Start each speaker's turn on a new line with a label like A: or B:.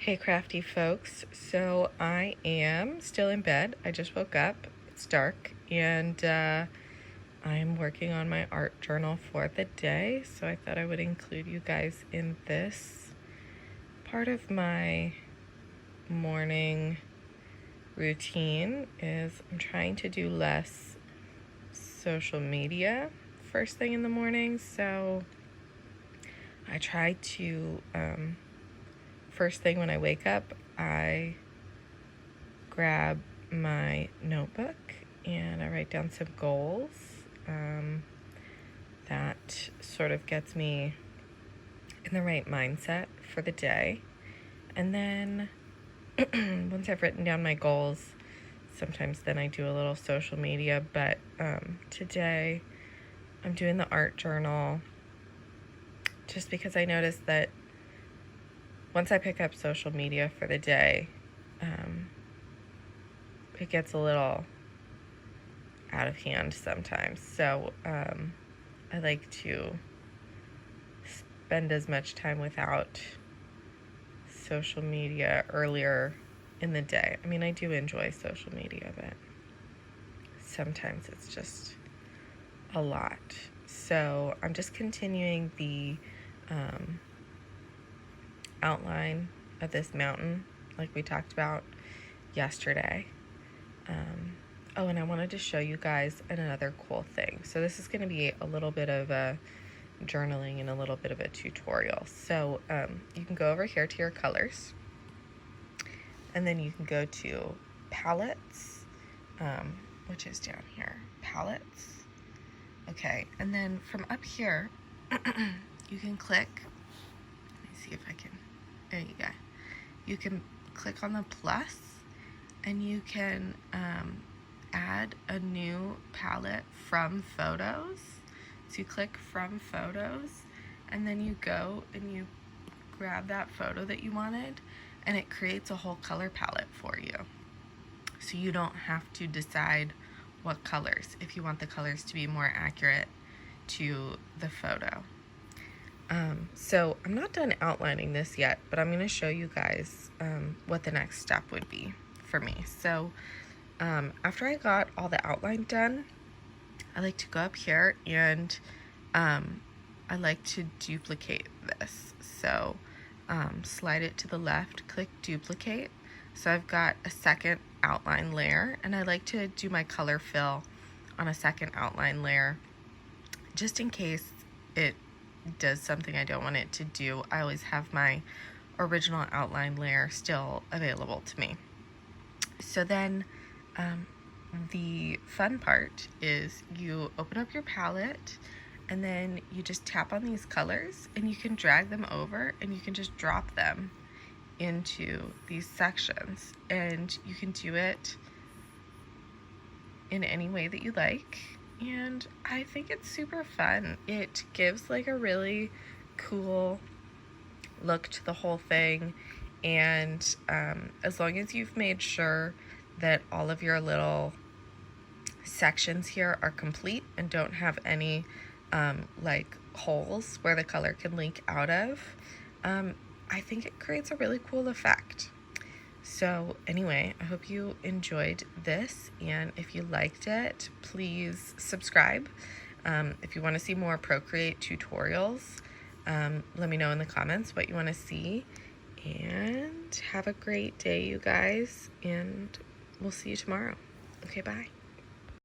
A: Hey crafty folks, so I am still in bed. I just woke up, it's dark, and I'm working on my art journal for the day, so I thought I would include you guys in this. Part of my morning routine is I'm trying to do less social media first thing in the morning, so I try to first thing when I wake up, I grab my notebook and I write down some goals. That sort of gets me in the right mindset for the day. And then once I've written down my goals, sometimes then I do a little social media, but today I'm doing the art journal just because I noticed that once I pick up social media for the day, it gets a little out of hand sometimes. So I like to spend as much time without social media earlier in the day. I mean, I do enjoy social media, but sometimes it's just a lot. So I'm just continuing the outline of this mountain like we talked about yesterday. Oh, and I wanted to show you guys another cool thing. So this is going to be a little bit of a journaling and a little bit of a tutorial. So you can go over here to your colors, and then you can go to palettes, which is down here, palettes. Okay, and then from up here, you can click, let me see if I can, there you go. You can click on the plus, and you can add a new palette from photos. So you click from photos, and then you go and you grab that photo that you wanted, and it creates a whole color palette for you. So you don't have to decide what colors, if you want the colors to be more accurate to the photo. So I'm not done outlining this yet, but I'm going to show you guys what the next step would be for me. So after I got all the outline done, I like to go up here and I like to duplicate this. So slide it to the left, click duplicate. So I've got a second outline layer, and I like to do my color fill on a second outline layer just in case it does something I don't want it to do. I always have my original outline layer still available to me. So then the fun part is you open up your palette, and then you just tap on these colors, and you can drag them over, and you can just drop them into these sections, and you can do it in any way that you like. And I think it's super fun. It gives like a really cool look to the whole thing, and as long as you've made sure that all of your little sections here are complete and don't have any like holes where the color can leak out of, I think it creates a really cool effect. So anyway, I hope you enjoyed this, and if you liked it, please subscribe. If you want to see more Procreate tutorials, let me know in the comments what you want to see, and have a great day, you guys, and we'll see you tomorrow. Okay, bye.